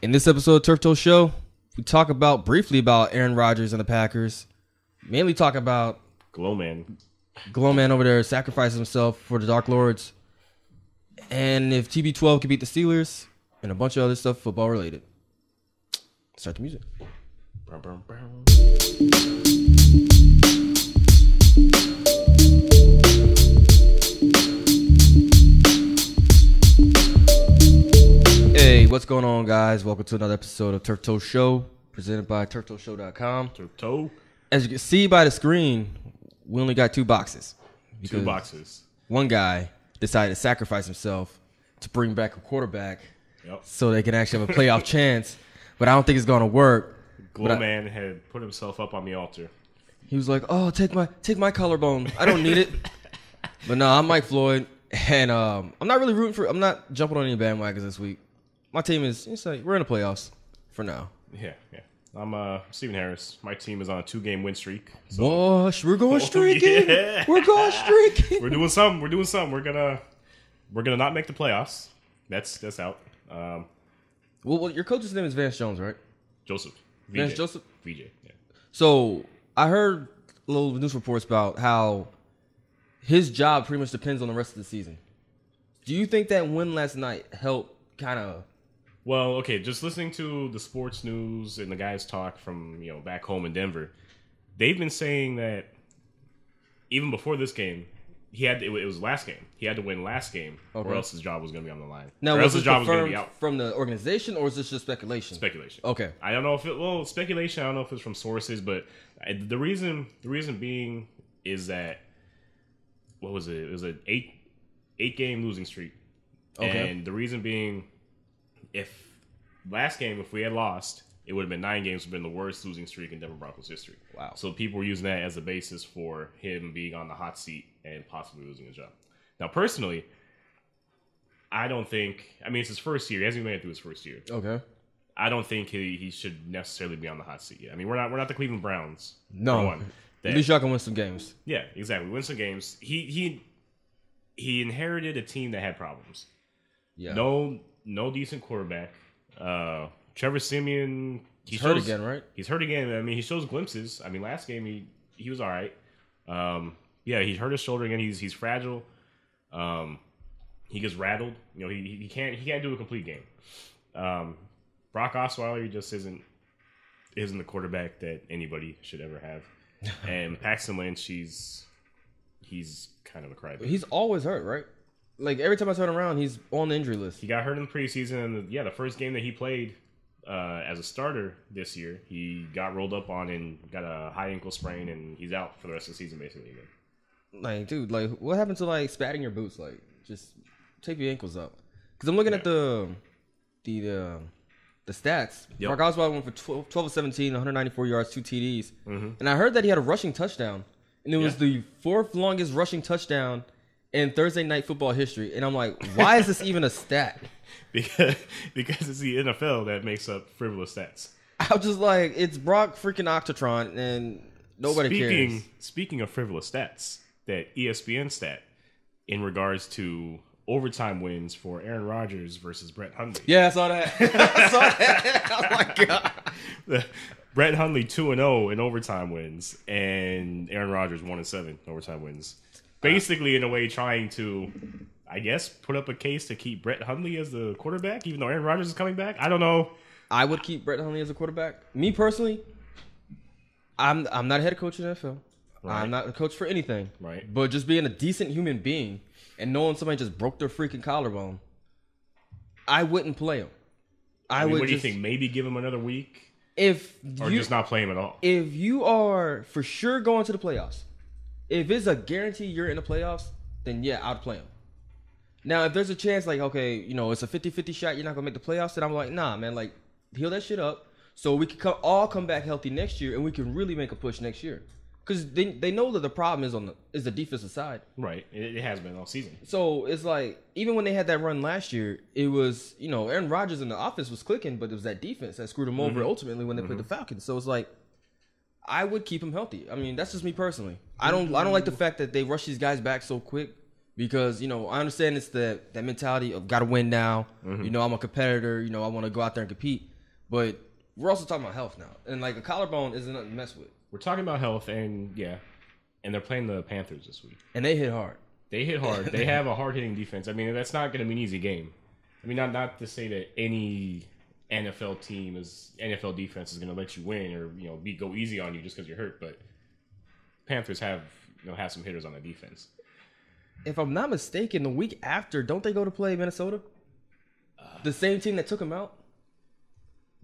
In this episode of Turf Toe Show, we talk briefly about Aaron Rodgers and the Packers. Mainly talk about Glow Man over there sacrificing himself for the Dark Lords. And if TB12 could beat the Steelers and a bunch of other stuff football related. Start the music. Hey, what's going on, guys? Welcome to another episode of Turf Toe Show, presented by turftoeshow.com. Turf Toe. As you can see by the screen, we only got two boxes. Two boxes. One guy decided to sacrifice himself to bring back a quarterback so they can actually have a playoff chance, but I don't think it's going to work. Glow Man had put himself up on the altar. He was like, "Oh, take my collarbone. I don't need it." But no, I'm Mike Floyd, and I'm not really rooting for. I'm not jumping on any bandwagons this week. My team is. We're in the playoffs for now. Yeah. I'm Stephen Harris. My team is on a 2-game win streak. So. Gosh, we're going streaking. Yeah. We're going streaking. We're doing something. We're gonna not make the playoffs. That's out. Well, your coach's name is Vance Jones, right? Joseph. VJ. Vance Joseph. VJ. Yeah. So I heard little news reports about how his job pretty much depends on the rest of the season. Do you think that win last night helped kind of? Well, okay, just listening to the sports news and the guys talk from, back home in Denver, they've been saying that even before this game, it was last game. He had to win last game, or else his job was going to be on the line. Now, or was else his it job was going to confirmed be out. From the organization, or is this just speculation? Speculation. Okay. I don't know if speculation. I don't know if it's from sources, but the reason being is that what was it? It was an eight game losing streak. Okay. And the reason being, if we had lost, it would have been 9 games. Would have been the worst losing streak in Denver Broncos history. Wow. So people were using that as a basis for him being on the hot seat and possibly losing his job. Now, personally, I don't think. I mean, it's his first year. He hasn't even made it through his first year. Okay. I don't think he should necessarily be on the hot seat yet. I mean, we're not the Cleveland Browns. No. At least y'all can win some games. Yeah, exactly. Win some games. He inherited a team that had problems. Yeah. No decent quarterback. Trevor Siemian. He's hurt again, right? He's hurt again. I mean, he shows glimpses. I mean, last game he was all right. He hurt his shoulder again. He's fragile. He gets rattled. He can't do a complete game. Brock Osweiler just isn't the quarterback that anybody should ever have. And Paxton Lynch, he's kind of a crybaby. He's always hurt, right? Like, every time I turn around, he's on the injury list. He got hurt in the preseason, and the first game that he played as a starter this year, he got rolled up on and got a high ankle sprain, and he's out for the rest of the season, basically. Like, dude, what happened to, spatting your boots? Like, just take your ankles up. Because I'm looking at the stats. Yep. Mark Osweiler went for 12 of 17, 194 yards, 2 TDs. Mm-hmm. And I heard that he had a rushing touchdown. And it was the 4th longest rushing touchdown in Thursday night football history. And I'm like, why is this even a stat? Because it's the NFL that makes up frivolous stats. I was just like, it's Brock freaking Octatron, and nobody cares. Speaking of frivolous stats, that ESPN stat in regards to overtime wins for Aaron Rodgers versus Brett Hundley. Yeah, I saw that. Oh, my God. Brett Hundley 2-0 in overtime wins, and Aaron Rodgers 1-7 overtime wins. Basically, in a way, trying to, I guess, put up a case to keep Brett Hundley as the quarterback, even though Aaron Rodgers is coming back. I don't know. I would keep Brett Hundley as a quarterback. Me personally, I'm not a head coach in the NFL. Right. I'm not a coach for anything. Right. But just being a decent human being and knowing somebody just broke their freaking collarbone, I wouldn't play him. What do you think? Maybe give him another week? Just not play him at all? If you are for sure going to the playoffs, if it's a guarantee you're in the playoffs, then yeah, I'd play him. Now, if there's a chance, it's a 50-50 shot, you're not going to make the playoffs, then I'm like, nah, man, heal that shit up so we can all come back healthy next year and we can really make a push next year. Because they know that the problem is the defensive side. Right. It has been all season. So it's like, even when they had that run last year, it was, Aaron Rodgers in the offense was clicking, but it was that defense that screwed him over ultimately when they played the Falcons. So it's like, I would keep him healthy. I mean, that's just me personally. I don't like the fact that they rush these guys back so quick Because, I understand it's that mentality of got to win now. Mm-hmm. I'm a competitor. I want to go out there and compete. But we're also talking about health now. And, like, a collarbone isn't nothing to mess with. We're talking about health, and they're playing the Panthers this week. And they hit hard. They hit hard. They have a hard-hitting defense. I mean, that's not going to be an easy game. I mean, not to say that any NFL defense is going to let you win or, go easy on you just because you're hurt. But Panthers have some hitters on the defense. If I'm not mistaken, the week after, don't they go to play Minnesota? The same team that took them out?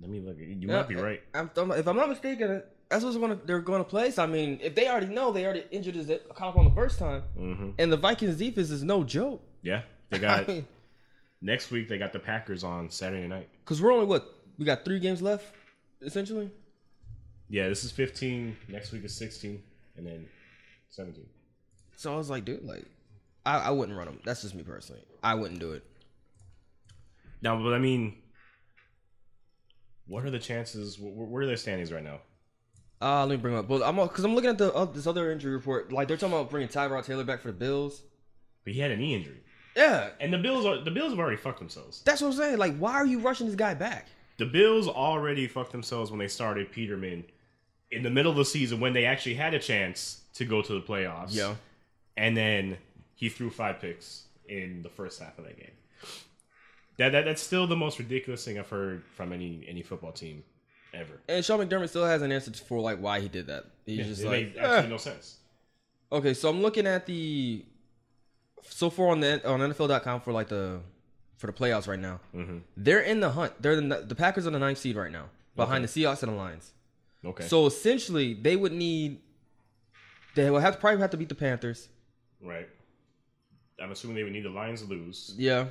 Let me look. You might be right. If I'm not mistaken, that's what they're going to play. So, I mean, if they already know they already injured his collarbone the first time, and the Vikings defense is no joke. Yeah. They got next week, they got the Packers on Saturday night. Because we're only, we got 3 games left, essentially? Yeah, this is 15. Next week is 16. And then 17. So I was like, dude, I wouldn't run them. That's just me personally. I wouldn't do it. No, but I mean, what are the chances? Where are their standings right now? Let me bring them up. Well, because I'm looking at this other injury report. Like, they're talking about bringing Tyrod Taylor back for the Bills. But he had a knee injury. Yeah. And the Bills have already fucked themselves. That's what I'm saying. Like, why are you rushing this guy back? The Bills already fucked themselves when they started Peterman in the middle of the season when they actually had a chance to go to the playoffs. Yeah. And then he threw 5 picks in the first half of that game. That's still the most ridiculous thing I've heard from any football team ever. And Sean McDermott still hasn't answered for why he did that. He's just it like, made absolutely no sense. Okay, so I'm looking at so far on NFL.com for the playoffs right now. Mm-hmm. They're in the hunt. The Packers are the 9th seed right now, behind the Seahawks and the Lions. Okay. So essentially, they would probably have to beat the Panthers. Right. I'm assuming they would need the Lions to lose. Yeah.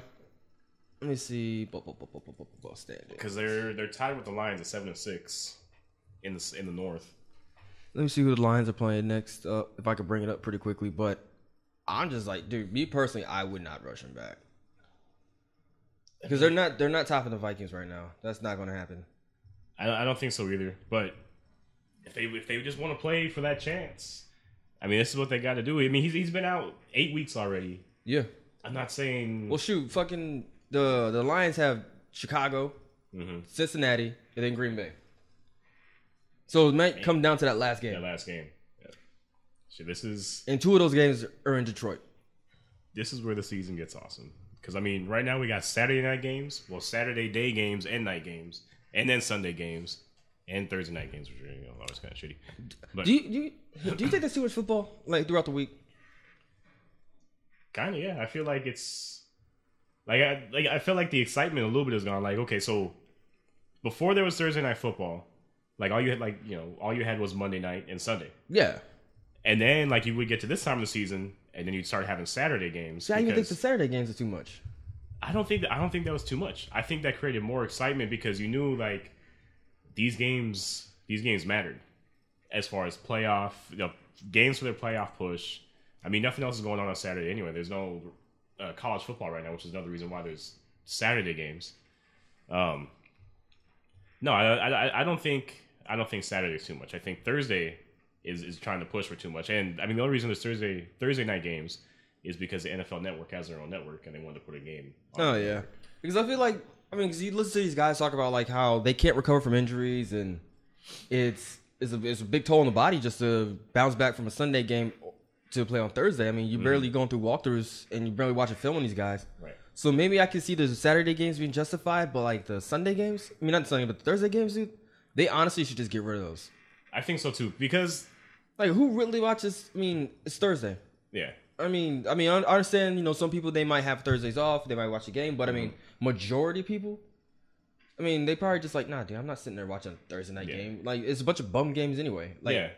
Let me see. Because they're tied with the Lions at 7-6 in the North. Let me see who the Lions are playing next. If I could bring it up pretty quickly, but I'm just like, dude, me personally, I would not rush them back because they're not topping the Vikings right now. That's not going to happen. I don't think so either. But if they just want to play for that chance, I mean, this is what they got to do. I mean, he's been out 8 weeks already. Yeah. I'm not saying. Well, shoot, fucking the Lions have Chicago, Cincinnati, and then Green Bay. So it might come down to that last game. That last game. Yeah. So and 2 of those games are in Detroit. This is where the season gets awesome. Because, I mean, right now we got Saturday night games, Saturday day games and night games, and then Sunday games, and Thursday night games, which are always kind of shitty. But do you think there's too much football throughout the week? Kind of, yeah. I feel like it's I feel like the excitement a little bit is gone. Like, okay, so before there was Thursday night football, all you had was Monday night and Sunday. Yeah. And then you would get to this time of the season, and then you'd start having Saturday games. See, I even think the Saturday games are too much. I don't think that was too much. I think that created more excitement because you knew these games mattered as far as playoff games for their playoff push. I mean, nothing else is going on Saturday anyway. There's no college football right now, which is another reason why there's Saturday games. No, I don't think Saturday is too much. I think Thursday is trying to push for too much. And I mean, the only reason there's Thursday night games is because the NFL Network has their own network and they wanted to put a game on. Oh yeah, because I feel like because you listen to these guys talk about how they can't recover from injuries and it's a big toll on the body just to bounce back from a Sunday game to play on Thursday. I mean, you're barely going through walkthroughs and you're barely watching film on these guys. Right. So maybe I can see the Saturday games being justified, but the Sunday games, I mean not the Sunday, but the Thursday games, dude, they honestly should just get rid of those. I think so too, because who really watches? I mean, it's Thursday. Yeah. I mean, I understand. Some people they might have Thursdays off, they might watch a game, but I mean, majority of people, I mean, they probably just nah, dude, I'm not sitting there watching a Thursday night game. It's a bunch of bum games anyway. Yeah.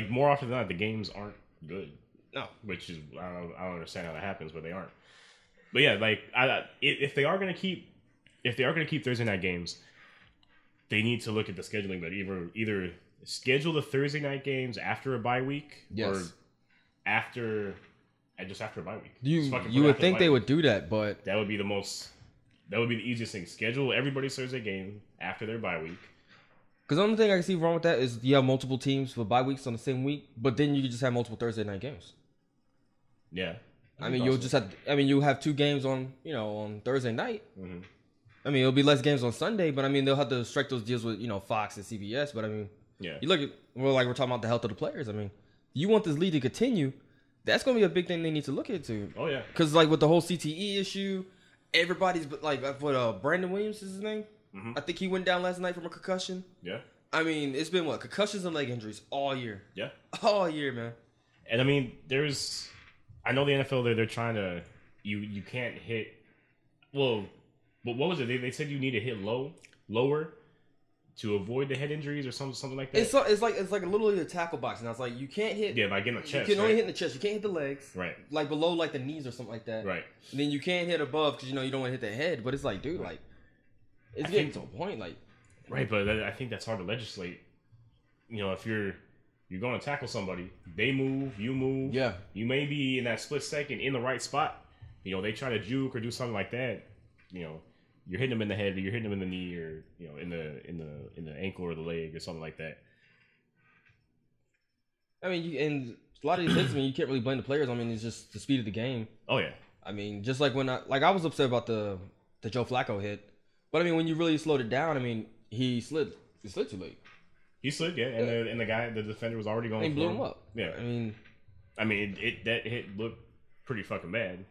More often than not, the games aren't good. No, which is I don't understand how that happens, but they aren't. But yeah, if they are gonna keep Thursday night games, they need to look at the scheduling. But either schedule the Thursday night games after a bye week, or after a bye week. You would think they would do that, but that would be the easiest thing. Schedule everybody's Thursday game after their bye week. Because the only thing I can see wrong with that is you have multiple teams with bye weeks on the same week, but then you could just have multiple Thursday night games. Yeah. I mean, you'll just have. I mean, you have 2 games on on Thursday night. Mm-hmm. I mean, it'll be less games on Sunday, but I mean, they'll have to strike those deals with Fox and CBS. But I mean, yeah, you look at like we're talking about the health of the players. I mean, you want this league to continue. That's going to be a big thing they need to look into. Oh yeah, because like with the whole CTE issue, everybody's like, what Brandon Williams is his name. Mm-hmm. I think he went down last night from a concussion. Yeah. I mean, it's been concussions and leg injuries all year. Yeah. All year, man. And I mean, I know the NFL, they're trying to, you can't hit, well, but what was it? They said you need to hit lower to avoid the head injuries or something like that. It's like a little tackle box. Now it's like you can't hit. Yeah, like in the chest. You can only hit in the chest. You can't hit the legs. Right. Like below like the knees or something like that. Right. And then you can't hit above because you don't want to hit the head. But it's like, dude, like it's getting to a point like. Right, but I think that's hard to legislate. If you're going to tackle somebody, they move, you move. Yeah. You may be in that split second in the right spot. They try to juke or do something like that. You're hitting them in the head, or you're hitting them in the knee, or in the ankle or the leg or something like that. I mean, and a lot of these hits, I mean, you can't really blame the players. I mean, it's just the speed of the game. Oh yeah. I mean, just like when I was upset about the Joe Flacco hit, but I mean, when you really slowed it down, I mean, he slid too late. He slid, yeah, and the defender was already going. He blew him up. Yeah, I mean, that hit looked pretty fucking bad,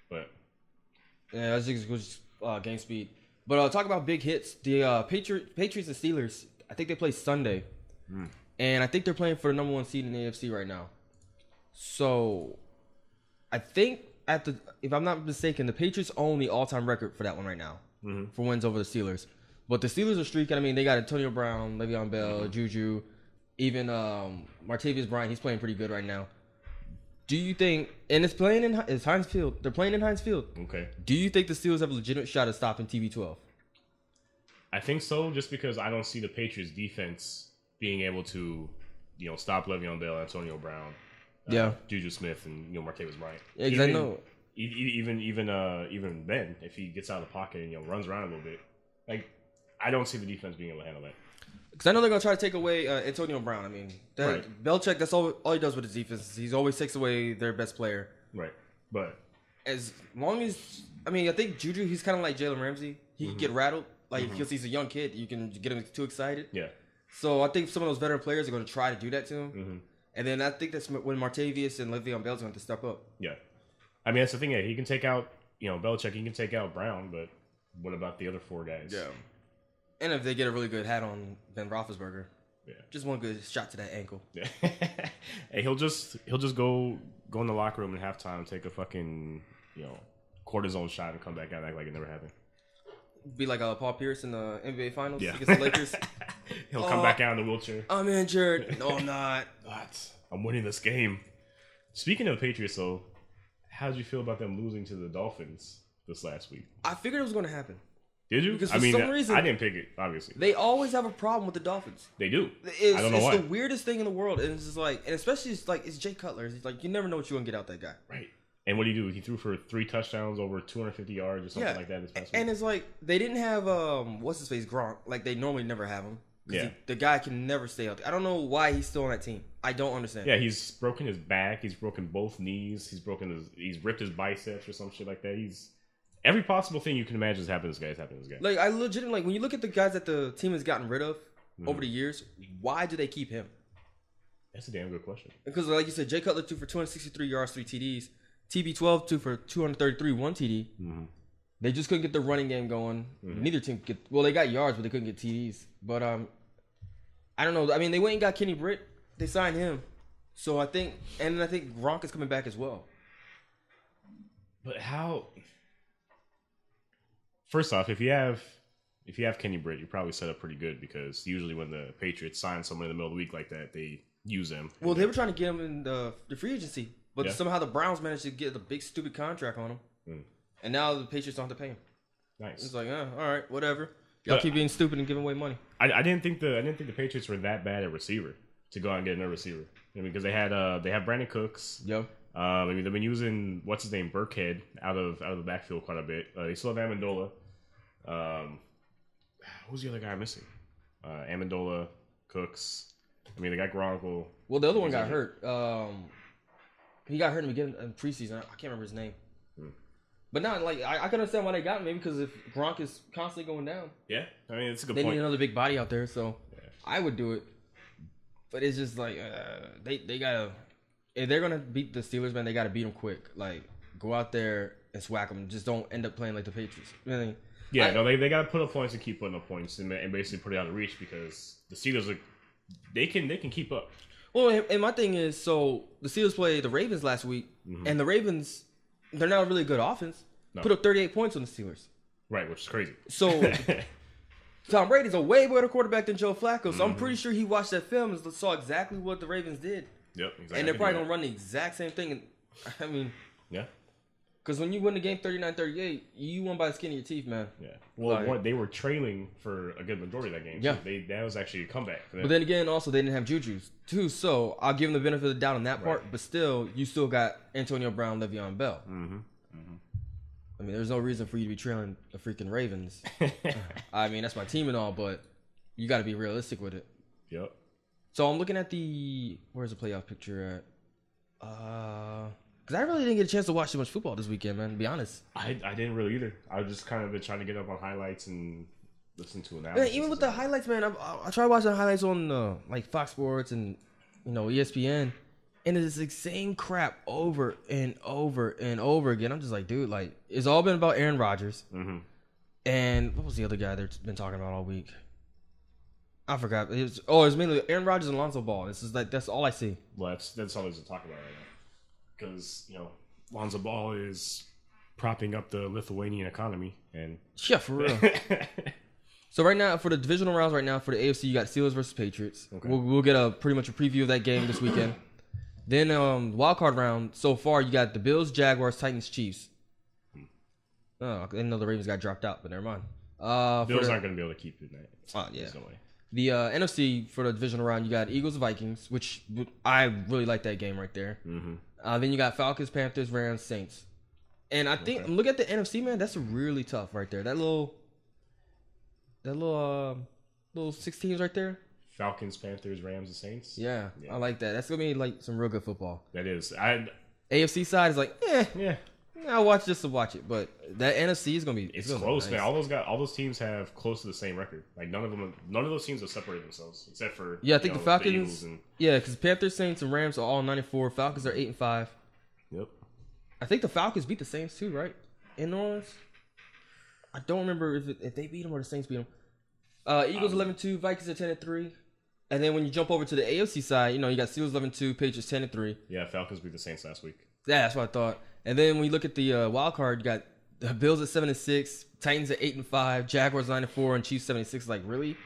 but yeah, I think it was game speed. But talk about big hits. The Patriots and Steelers. I think they play Sunday, and I think they're playing for the number 1 seed in the AFC right now. So, I think if I'm not mistaken, the Patriots own the all-time record for that one right now for wins over the Steelers. But the Steelers are streaking. I mean, they got Antonio Brown, Le'Veon Bell, Juju, even Martavius Bryant. He's playing pretty good right now. Do you think? And it's Heinz Field. They're playing in Heinz Field. Okay. Do you think the Steelers have a legitimate shot at stopping TB12? I think so, just because I don't see the Patriots defense being able to, stop Le'Veon Bell, Antonio Brown, Juju Smith, and Martavius Bryant. Yeah, because I know. Even Ben, if he gets out of the pocket and runs around a little bit, like I don't see the defense being able to handle that. Because I know they're gonna try to take away Antonio Brown. I mean, Belichick. That's all he does with his defense. He always takes away their best player. Right, but as long as I think Juju, he's kind of like Jalen Ramsey. He can get rattled, because he's a young kid. You can get him too excited. Yeah. So I think some of those veteran players are going to try to do that to him. And then I think that's when Martavius and Le'Veon Bell's going to step up. Yeah. I mean, that's the thing. Yeah, he can take out, Belichick. He can take out Brown, but what about the other 4 guys? Yeah. And if they get a really good hat on Ben Roethlisberger, yeah, just one good shot to that ankle. Yeah. Hey, he'll just go in the locker room at halftime, take a fucking cortisone shot, and come back out and act like it never happened. Be like Paul Pierce in the NBA Finals against the Lakers. He'll come back out in the wheelchair. I'm injured. No, I'm not. What? I'm winning this game. Speaking of the Patriots, though, how did you feel about them losing to the Dolphins this last week? I figured it was going to happen. Did you? Because for some reason, I didn't pick it, obviously. They always have a problem with the Dolphins. They do. I don't know why. It's the weirdest thing in the world. And it's just like, and especially it's Jay Cutler. It's like, you never know what you're going to get out that guy. Right. And what did he do? He threw for 3 touchdowns, over 250 yards or something like that this past week. And it's like, they didn't have, what's his face, Gronk. Like, they normally never have him. Yeah. The guy can never stay healthy. I don't know why he's still on that team. I don't understand. Yeah, he's broken his back. He's broken both knees. He's ripped his biceps or some shit like that. Every possible thing you can imagine has happened to this guy has happened to this guy. Like, I legitimately, when you look at the guys that the team has gotten rid of over the years, why do they keep him? That's a damn good question. Because, like you said, Jay Cutler threw for 263 yards, 3 TDs. TB12 threw for 233, 1 TD. They just couldn't get the running game going. Neither team could get. Well, they got yards, but they couldn't get TDs. But I don't know. I mean, they went and got Kenny Britt. They signed him. So I think Gronk is coming back as well. But how? First off, if you have Kenny Britt, you're probably set up pretty good, because usually when the Patriots sign someone in the middle of the week like that, they use them. Well, they were trying to get him in the free agency, but somehow the Browns managed to get a big stupid contract on him, and now the Patriots don't have to pay him. Nice. It's like, all right, whatever. Y'all keep being stupid and giving away money. I didn't think the Patriots were that bad at receiver to go out and get another receiver. I mean, because they had Brandon Cooks. Yep. I mean, they've been using what's his name, Burkhead, out of the backfield quite a bit. They still have Amendola. Who's the other guy missing? Amendola, Cooks. I mean, they got Gronk. Well, the other one got hurt. He got hurt in the beginning in preseason. I can't remember his name. But now, like, I can understand why they got him. Maybe because if Gronk is constantly going down. Yeah, I mean, it's a good they point. They need another big body out there, so I would do it. But it's just like, they got to, if they're going to beat the Steelers, man, they got to beat them quick. Like, go out there and swack them. Just don't end up playing like the Patriots. Really. Yeah, they got to put up points and keep putting up points and basically put it out of reach because the Steelers, they can keep up. Well, and my thing is, so the Steelers played the Ravens last week, and the Ravens, they're not a really good offense. No. Put up 38 points on the Steelers. Right, which is crazy. So Tom Brady's a way better quarterback than Joe Flacco, so I'm pretty sure he watched that film and saw exactly what the Ravens did. Yep, exactly. And they're probably going to run the exact same thing. And I mean, yeah. Because when you win the game 39-38, you won by the skin of your teeth, man. Yeah. Well, they were trailing for a good majority of that game. So that was actually a comeback for them. But then again, also, they didn't have Juju, too. So I'll give them the benefit of the doubt on that part. But still, you still got Antonio Brown, Le'Veon Bell. I mean, there's no reason for you to be trailing the freaking Ravens. I mean, that's my team and all, but you got to be realistic with it. Yep. So I'm looking at where's the playoff picture at? Because I really didn't get a chance to watch too much football this weekend, man, to be honest. I didn't really either. I just kind of been trying to get up on highlights and listen to analysis. Man, even with the highlights, man, I try watching highlights on like Fox Sports and ESPN, and it's the same crap over and over and over again. I'm just like, dude, like it's all been about Aaron Rodgers. And what was the other guy they've been talking about all week? I forgot. It's mainly Aaron Rodgers and Lonzo Ball. That's all I see. Well, that's all there's to talk about right now. Because, Lonzo Ball is propping up the Lithuanian economy. And yeah, for real. So right now, for the divisional rounds right now, for the AFC, you got Steelers versus Patriots. Okay. We'll get pretty much a preview of that game this weekend. Then wild card round, so far, you got the Bills, Jaguars, Titans, Chiefs. Oh, I didn't know the Ravens got dropped out, but never mind. Bills aren't going to be able to keep it tonight. Oh, yeah. There's no way. The NFC for the divisional round, you got Eagles, Vikings, which I really like that game right there. Then you got Falcons, Panthers, Rams, Saints. And I think, look at the NFC, man, that's really tough right there. That little 6 teams right there. Falcons, Panthers, Rams, and Saints. Yeah, I like that. That's gonna be like some real good football. That is. AFC side is like, yeah. I'll watch just to watch it, but that NFC is gonna be. It's close, nice. Man. All those teams have close to the same record. Like none of those teams have separated themselves except for I think the Falcons. Because Panthers, Saints, and Rams are all 9-4. Falcons are 8-5. Yep. I think the Falcons beat the Saints too, right? In New Orleans. I don't remember if they beat them or the Saints beat them. Eagles 11-2, Vikings are 10-3. And then when you jump over to the AFC side, you got Steelers 11-2, Patriots 10-3. Yeah, Falcons beat the Saints last week. Yeah, that's what I thought. And then when you look at the wild card, you got the Bills at 7-6, Titans at 8-5, Jaguars 9-4, and Chiefs 76. Like really,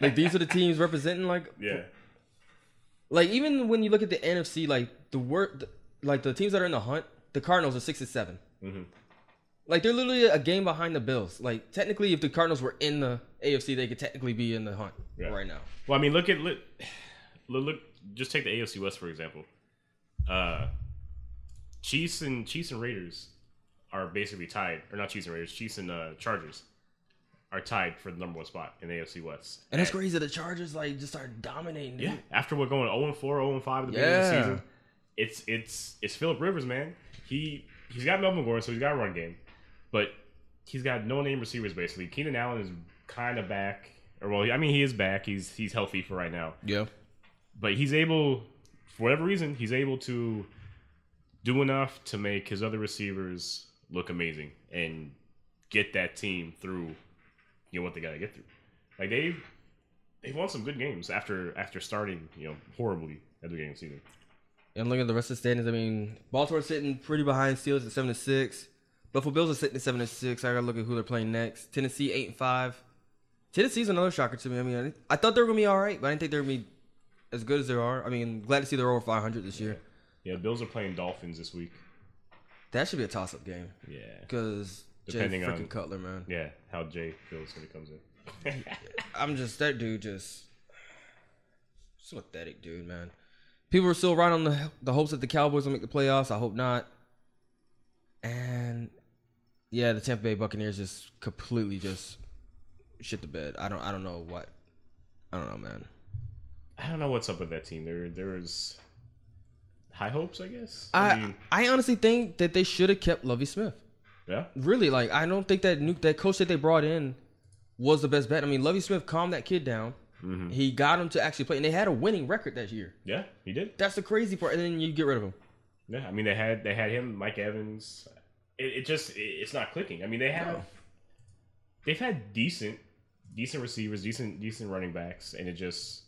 like these are the teams representing Like even when you look at the NFC, like the teams that are in the hunt, the Cardinals are 6-7. Like they're literally a game behind the Bills. Like technically, if the Cardinals were in the AFC, they could technically be in the hunt right now. Well, I mean, look. Just take the AFC West for example. Chiefs and Raiders are basically tied, or not Chiefs and Raiders. Chiefs and Chargers are tied for the number 1 spot in the AFC West. And it's crazy the Chargers just started dominating. Yeah, after we're going 0-4, 0-5 at the beginning of the season, it's Phillip Rivers, man. He's got Melvin Gordon, so he's got a run game. But he's got no-name receivers, basically. Keenan Allen is kind of back. He is back. He's healthy for right now. Yeah. But he's able, for whatever reason, to do enough to make his other receivers look amazing and get that team through, what they got to get through. Like, they've won some good games after starting, horribly at the beginning of the season. And looking at the rest of the standings, I mean, Baltimore's sitting pretty behind Steelers at 7-6. Buffalo Bills are sitting at 7-6. I gotta look at who they're playing next. Tennessee 8-5. Tennessee's another shocker to me. I mean, I thought they were gonna be all right, but I didn't think they were gonna be as good as they are. I mean, glad to see they're over 500 this year. Yeah, Bills are playing Dolphins this week. That should be a toss-up game. Yeah, because depending on Cutler, man. Yeah, how Jay feels when he comes in. I'm just that dude. Just pathetic, dude, man. People are still riding on the hopes that the Cowboys will make the playoffs. I hope not. And yeah, the Tampa Bay Buccaneers just completely just shit the bed. I don't know what. I don't know, man. I don't know what's up with that team. There was high hopes, I guess. I honestly think that they should have kept Lovie Smith. Yeah. Really, like I don't think that coach that they brought in was the best bet. I mean, Lovie Smith calmed that kid down. Mm-hmm. He got him to actually play, and they had a winning record that year. Yeah, he did. That's the crazy part, and then you get rid of him. Yeah, I mean they had him, Mike Evans. It's not clicking. I mean they've had decent receivers, decent running backs, and it just.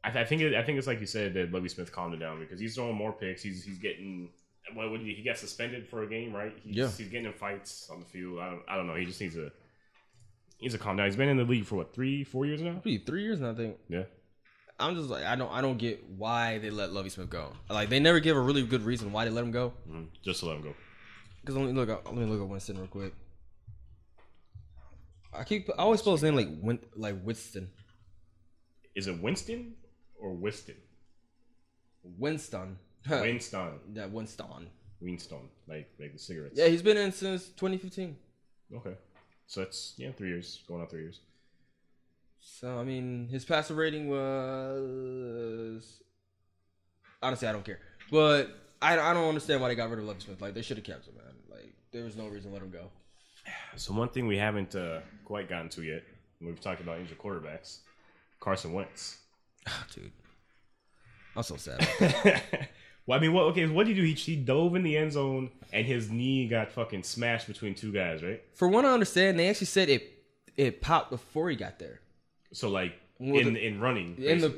I think it's like you said that Lovie Smith calmed it down because he's throwing more picks. He's getting he got suspended for a game, right? He's getting in fights on the field. I don't know. He just needs to calm down. He's been in the league for what 3-4 years now? 3 years now, I think. Yeah. I'm just like I don't get why they let Lovie Smith go. Like they never give a really good reason why they let him go. Mm-hmm. Just to let him go. Because let me look at Winston real quick. I always spell his name like Winston. Is it Winston or Winston? Winston. Winston. Yeah, Winston. Like the cigarettes. Yeah, he's been in since 2015. Okay. So that's 3 years, going on 3 years. So I mean, his passer rating was honestly I don't care, but I don't understand why they got rid of Lovie Smith. Like they should have kept him, man. Like there was no reason to let him go. So one thing we haven't quite gotten to yet, we've talked about injured quarterbacks, Carson Wentz. Oh, dude, I'm so sad. Well, I mean, what did he do? He dove in the end zone and his knee got fucking smashed between two guys, right? For what I understand, they actually said it popped before he got there. So like in running, basically. in the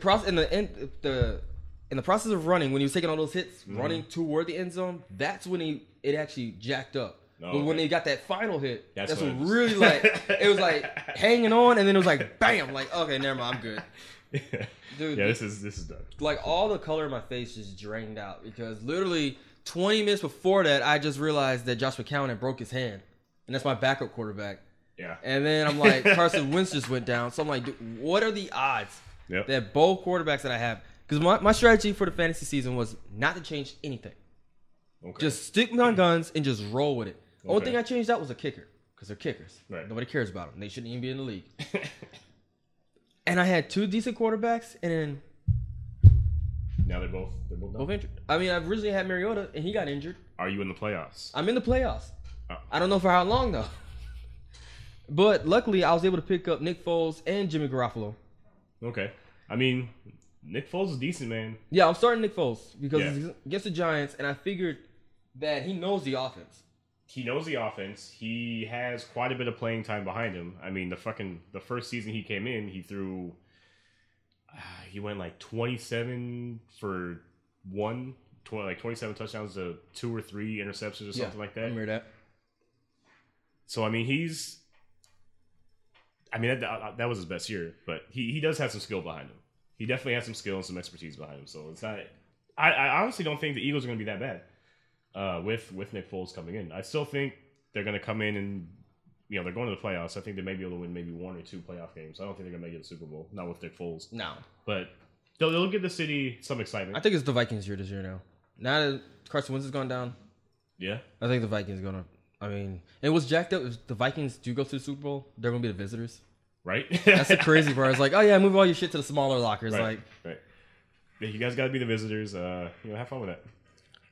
process of running, when he was taking all those hits, running toward the end zone, that's when it actually jacked up. Oh, but when they got that final hit, that's when really like it was like hanging on, and then it was like bam, like okay, never mind, I'm good. Dude, yeah, this is done. Like all the color in my face just drained out because literally 20 minutes before that, I just realized that Josh McCown had broke his hand, and that's my backup quarterback. Yeah. And then I'm like, Carson Wentz just went down. So I'm like, dude, what are the odds that both quarterbacks that I have? Because my strategy for the fantasy season was not to change anything. Okay. Just stick my guns and just roll with it. Okay. Only thing I changed out was a kicker because they're kickers. Right. Nobody cares about them. They shouldn't even be in the league. And I had 2 decent quarterbacks, and then now they're both injured. I mean, I originally had Mariota, and he got injured. Are you in the playoffs? I'm in the playoffs. Oh. I don't know for how long though. But luckily, I was able to pick up Nick Foles and Jimmy Garoppolo. Okay. I mean, Nick Foles is decent, man. Yeah, I'm starting Nick Foles because he's against the Giants, and I figured that he knows the offense. He knows the offense. He has quite a bit of playing time behind him. I mean, the first season he came in, he threw... he went like 27 for 27 touchdowns to 2 or 3 interceptions or something like that. I remember that. So, I mean, that was his best year, but he does have some skill behind him. He definitely has some skill and some expertise behind him. So it's not. I honestly don't think the Eagles are going to be that bad with Nick Foles coming in. I still think they're going to come in and they're going to the playoffs. I think they may be able to win maybe 1 or 2 playoff games. I don't think they're going to make it to the Super Bowl. Not with Nick Foles. No, but they'll give the city some excitement. I think it's the Vikings year this year now. Now that Carson Wentz has gone down, I think the Vikings are going to. I mean, it was jacked up. If the Vikings do go to the Super Bowl, they're going to be the visitors. Right? That's the crazy part. It's like, oh, yeah, move all your shit to the smaller lockers. Right. Yeah, you guys got to be the visitors. Have fun with that.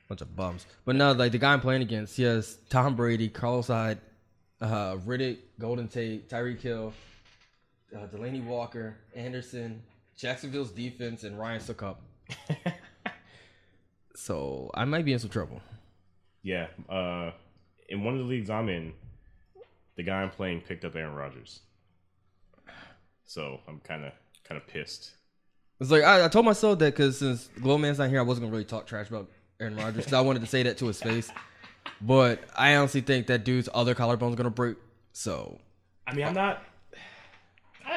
Bunch of bums. But no, like the guy I'm playing against, he has Tom Brady, Carlos Hyde, Riddick, Golden Tate, Tyreek Hill, Delaney Walker, Anderson, Jacksonville's defense, and Ryan Suckup. So I might be in some trouble. Yeah. In one of the leagues I'm in, the guy I'm playing picked up Aaron Rodgers. So I'm kind of pissed. It's like I told myself that because since Glow Man's not here, I wasn't gonna really talk trash about Aaron Rodgers because I wanted to say that to his face. But I honestly think that dude's other collarbone's gonna break. So I mean, I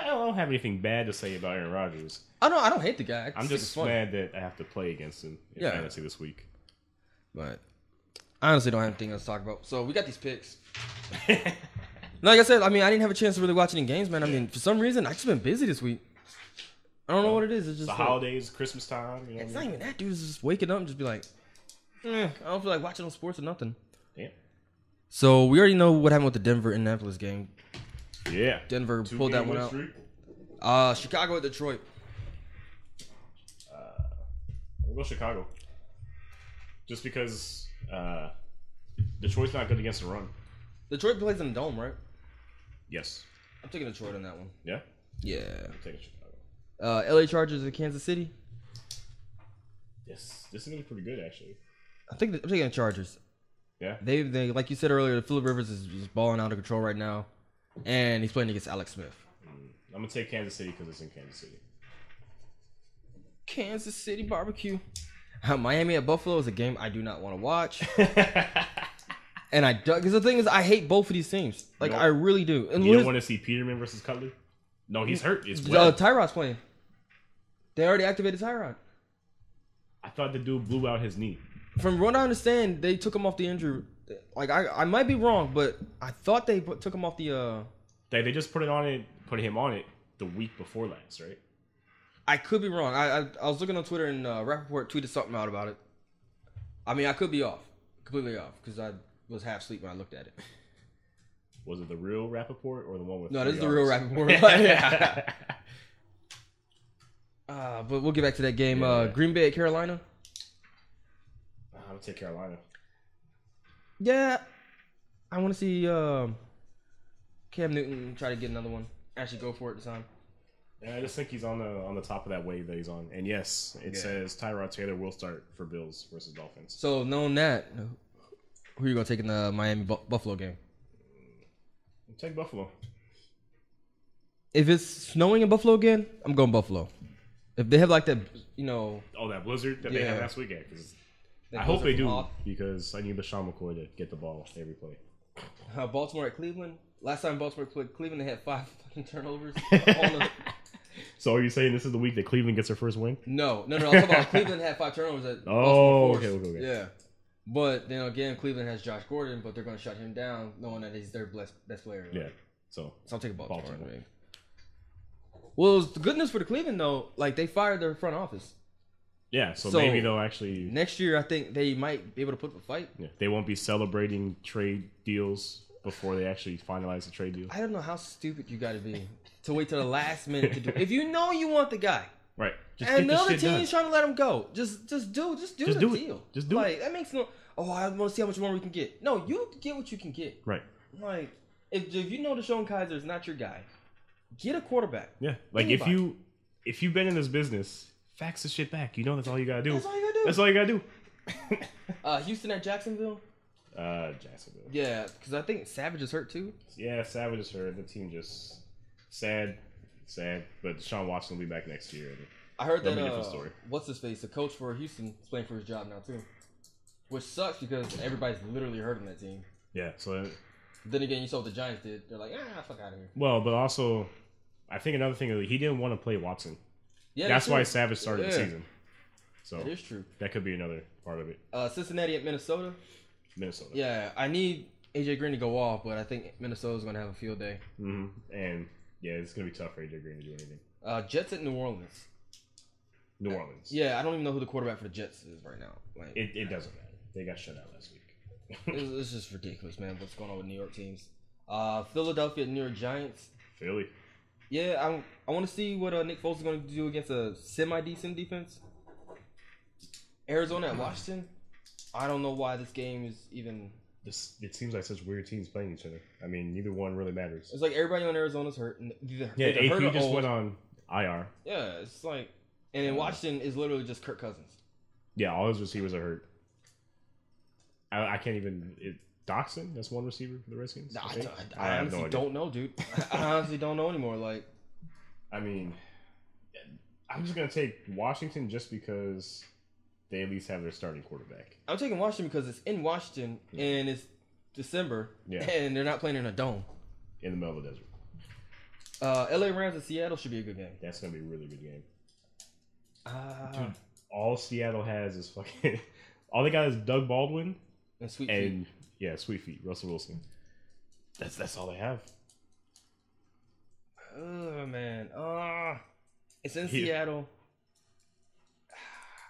don't have anything bad to say about Aaron Rodgers. I don't hate the guy. I'm just mad that I have to play against him in fantasy this week. But I honestly don't have anything else to talk about. So we got these picks. Like I said, I mean, I didn't have a chance to really watch any games, man. I mean, for some reason, I just been busy this week. I don't know what it is. It's just the holidays, Christmas time. It's not even that, dude. It's just waking up and just be like, I don't feel like watching no sports or nothing. Damn. So we already know what happened with the Denver-Indianapolis game. Yeah. Denver pulled that one out. Chicago at Detroit. We'll go Chicago. Just because Detroit's not good against the run. Detroit plays in the dome, right? Yes. I'm taking Detroit on that one. Yeah? Yeah. I'm taking Chicago. LA Chargers in Kansas City. Yes. This is going to be pretty good, actually. I'm taking the Chargers. Yeah? They like you said earlier, Phillip Rivers is just balling out of control right now. And he's playing against Alex Smith. I'm going to take Kansas City because it's in Kansas City. Kansas City barbecue. Miami at Buffalo is a game I do not want to watch. And because the thing is, I hate both of these teams. Like, I really do. And you don't want to see Peterman versus Cutler? No, he's hurt. It's Tyrod's playing. They already activated Tyrod. I thought the dude blew out his knee. From what I understand, they took him off the injury. Like, I might be wrong, but I thought they took him off the... They just put him on it the week before last, right? I could be wrong. I was looking on Twitter and Rappaport tweeted something out about it. I mean, I could be off. Completely off. Because I was half asleep when I looked at it. Was it the real Rappaport or the one with... No, this is the real Rappaport. Yeah. But we'll get back to that game. Yeah. Green Bay at Carolina. I'm going to take Carolina. Yeah. I want to see Cam Newton try to get another one. Actually go for it this time. Yeah, I just think he's on the top of that wave that he's on. And yes, it says Tyrod Taylor will start for Bills versus Dolphins. So knowing that, who are you going to take in the Miami Buffalo game? I'll take Buffalo. If it's snowing in Buffalo again, I'm going Buffalo. If they have like that, Oh, that blizzard that they had last weekend. I hope they do because I need LaShawn McCoy to get the ball every play. Baltimore at Cleveland. Last time Baltimore played Cleveland, they had 5 fucking turnovers. So are you saying this is the week that Cleveland gets their first win? No. I'm talking about Cleveland had 5 turnovers at Baltimore Force. Okay. Yeah. But then again, Cleveland has Josh Gordon, but they're going to shut him down knowing that he's their best player. Yeah. So I'm taking Baltimore. Well, the good news for the Cleveland, though, like they fired their front office. Yeah, so maybe they'll actually... Next year, I think they might be able to put up a fight. Yeah, they won't be celebrating trade deals before they actually finalize the trade deal. I don't know how stupid you got to be to wait till the last minute to do it. If you know you want the guy, right? Just and the other team's trying to let him go, just do the deal. Just do it. That makes no. Oh, I want to see how much more we can get. No, you get what you can get. Right. Like if you know Deshaun Kaiser is not your guy, get a quarterback. Yeah. Like anybody. if you've been in this business, fax the shit back. You know that's all you gotta do. That's all you gotta do. Houston at Jacksonville. Jacksonville. Yeah, because I think Savage is hurt too. Yeah, Savage is hurt. The team just sad. But Deshaun Watson will be back next year. I heard that. What's his face? The coach for Houston is playing for his job now too, which sucks because everybody's literally hurt on that team. Yeah. So then again, you saw what the Giants did. They're like, fuck out of here. Well, but also, I think another thing is he didn't want to play Watson. Yeah, that's why Savage started the season. So that is true. That could be another part of it. Cincinnati at Minnesota. Minnesota. Yeah, I need AJ Green to go off, but I think Minnesota's going to have a field day. Mm-hmm. And yeah, it's going to be tough for AJ Green to do anything. Jets at New Orleans. New Orleans. Yeah, I don't even know who the quarterback for the Jets is right now. Like, it doesn't matter. They got shut out last week. It's just ridiculous, man. What's going on with New York teams? Philadelphia at New York Giants. Philly. Yeah, I want to see what Nick Foles is going to do against a semi-decent defense. Arizona at Washington. I don't know why this game is even... It seems like such weird teams playing each other. I mean, neither one really matters. It's like everybody on Arizona's hurt. AP just went on IR. Yeah, it's like... And then Washington is literally just Kirk Cousins. Yeah, all his receivers are hurt. I can't even... Doxson, that's one receiver for the Redskins? I honestly don't know, dude. I honestly don't know anymore. Like, I mean, I'm just going to take Washington just because they at least have their starting quarterback. I'm taking Washington because it's in Washington and it's December and they're not playing in a dome. In the middle of the desert. LA Rams and Seattle should be a good game. That's going to be a really good game. Dude, all Seattle has is fucking... all they got is Doug Baldwin. And Sweet Feet. Yeah, Sweet Feet, Russell Wilson. That's all they have. Oh, man. It's in Seattle.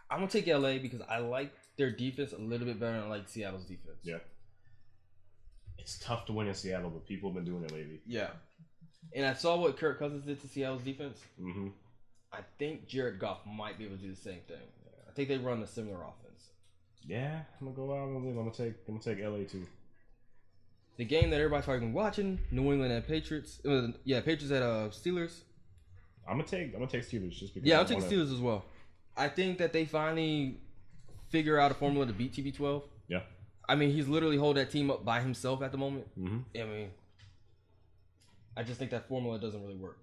I'm going to take LA because I like their defense a little bit better than I like Seattle's defense. Yeah. It's tough to win in Seattle, but people have been doing it lately. Yeah. And I saw what Kirk Cousins did to Seattle's defense. Mm-hmm. I think Jared Goff might be able to do the same thing. think they run a similar offense. Yeah, I'm gonna go out on a limb. I'm gonna take LA too. The game that everybody's probably been watching, New England at Patriots. Patriots at Steelers. I'm gonna take Steelers just because. Yeah, I'll take Steelers as well. I think that they finally figure out a formula to beat TB12. Yeah. I mean, he's literally holding that team up by himself at the moment. Mm-hmm. I mean, I just think that formula doesn't really work.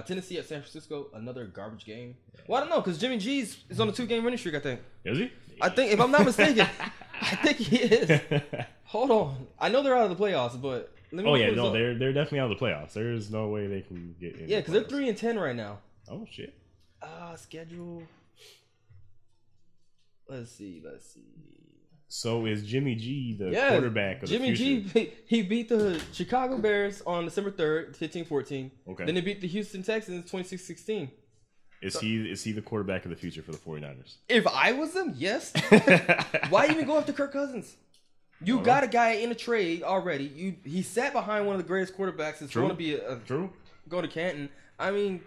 Tennessee at San Francisco, another garbage game. Well, I don't know, because Jimmy G's is on a 2-game winning streak, I think. Is he? I think, if I'm not mistaken, I think he is. Hold on. I know they're out of the playoffs, but let me they're definitely out of the playoffs. There is no way they can get in. Yeah, because they're 3-10 right now. Oh, shit. Schedule. Let's see. So is Jimmy G the quarterback of the future? Jimmy G, he beat the Chicago Bears on December 3rd, 15-14. Okay. Then they beat the Houston Texans 26-16. Is he the quarterback of the future for the 49ers? If I was them, yes. Why even go after Kirk Cousins? You got a guy in a trade already. He sat behind one of the greatest quarterbacks that's going to be go to Canton. I mean,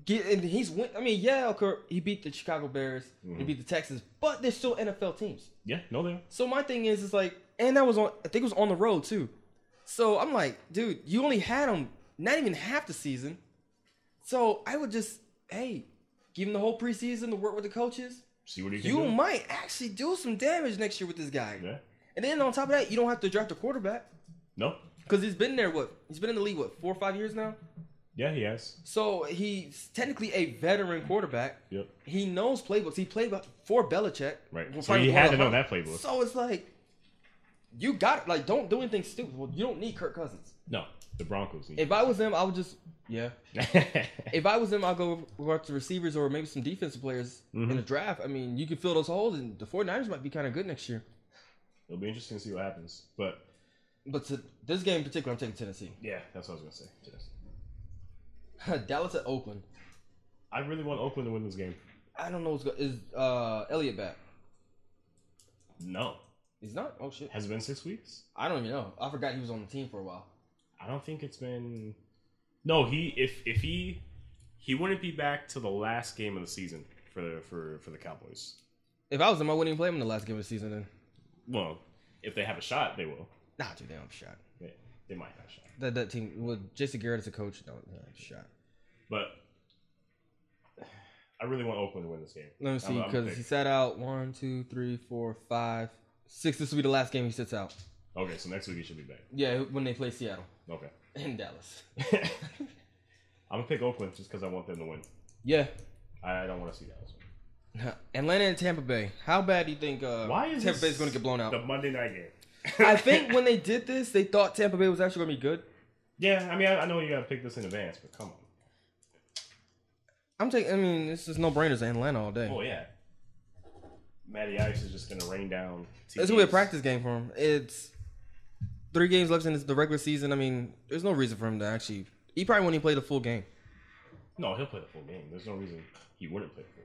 he beat the Chicago Bears. He beat the Texans, but they're still NFL teams. Yeah, no, they are. So my thing is like, and that was I think it was on the road too. So I'm like, dude, you only had him not even half the season. So I would just, give him the whole preseason to work with the coaches. See what he can do. You might actually do some damage next year with this guy. Yeah. And then on top of that, you don't have to draft a quarterback. No. Because he's been there, He's been in the league, 4 or 5 years now? Yeah, he has. So he's technically a veteran quarterback. Yep. He knows playbooks. He played for Belichick. Right. So he had to know that playbook. So it's like, you got it. Like, don't do anything stupid. Well, you don't need Kirk Cousins. No. The Broncos need If I was them, I would just, if I was them, I'll go work the receivers or maybe some defensive players in the draft. I mean, you can fill those holes, and the 49ers might be kind of good next year. It'll be interesting to see what happens. But to this game in particular, I'm taking Tennessee. Yeah, that's what I was going to say. Tennessee. Dallas at Oakland. I really want Oakland to win this game. I don't know what's going. Is Elliott back? No. He's not? Oh, shit. Has it been 6 weeks? I don't even know. I forgot he was on the team for a while. I don't think it's been... No, if he wouldn't be back to the last game of the season for the Cowboys. If I was him, I wouldn't even play him in the last game of the season then. Well, if they have a shot, they will. Nah, dude, they don't have a shot. Yeah, they might have a shot. That team, with Jason Garrett as a coach, don't have a shot. But I really want Oakland to win this game. Let me see, because he sat out 1, 2, 3, 4, 5, 6. This will be the last game he sits out. Okay, so next week he should be back. Yeah, when they play Seattle. Okay. And Dallas. I'm going to pick Oakland just because I want them to win. Yeah. I don't want to see Dallas win. Atlanta and Tampa Bay. How bad do you think Tampa Bay is going to get blown out? The Monday night game. I think when they did this, they thought Tampa Bay was actually going to be good. Yeah, I mean, I know you got to pick this in advance, but come on. It's just no-brainers in Atlanta all day. Oh, yeah. Matty Ice is just going to rain down. It's going to be a practice game for him. It's 3 games left in the regular season. I mean, there's no reason for him to actually... He probably won't even play the full game. No, he'll play the full game. There's no reason he wouldn't play the full game.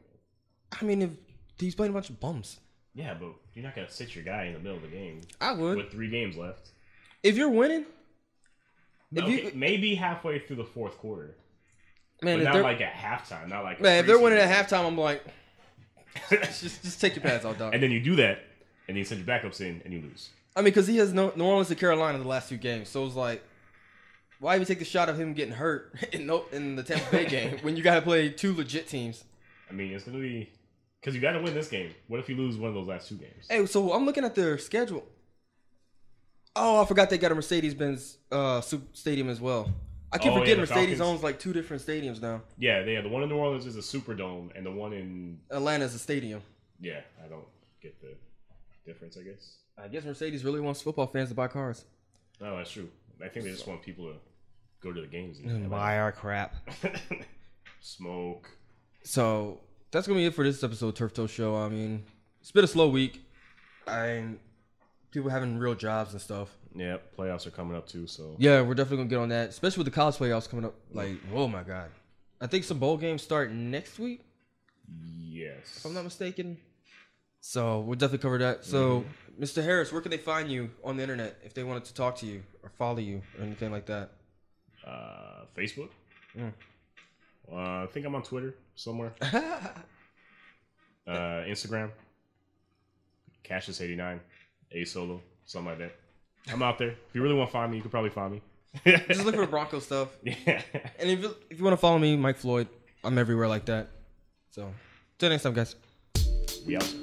I mean, if he's playing a bunch of bums. Yeah, but you're not going to sit your guy in the middle of the game. I would. With 3 games left. If you're winning... maybe halfway through the fourth quarter. Man, but not like at halftime. Not like if they're winning at halftime, I'm like... just take your pads off, dog. And then you do that, and then you send your backups in, and you lose. I mean, because he has New Orleans and Carolina the last 2 games. So it's like... Why even take the shot of him getting hurt in the Tampa Bay game when you got to play 2 legit teams? I mean, it's going to be... Because you got to win this game. What if you lose one of those last 2 games? Hey, so I'm looking at their schedule. Oh, I forgot they got a Mercedes-Benz stadium as well. I keep forgetting Mercedes owns like 2 different stadiums now. Yeah, the one in New Orleans is a Superdome, and the one in... Atlanta is a stadium. Yeah, I don't get the difference, I guess. I guess Mercedes really wants football fans to buy cars. No, that's true. I think they just want people to go to the games and buy our crap. Smoke. So that's gonna be it for this episode of Turf Toe Show. I mean, it's been a slow week. People having real jobs and stuff. Yeah, playoffs are coming up too. So yeah, we're definitely gonna get on that, especially with the college playoffs coming up. Like, oh my god, I think some bowl games start next week. Yes, if I'm not mistaken. So we'll definitely cover that. So, Mr. Harris, where can they find you on the internet if they wanted to talk to you or follow you or anything like that? Facebook. I think I'm on Twitter somewhere. Instagram, Cassius89, A Solo, something like that. I'm out there. If you really want to find me, you can probably find me. Just look for Bronco stuff. Yeah. And if you want to follow me, Mike Floyd, I'm everywhere like that. So, till next time, guys. We out.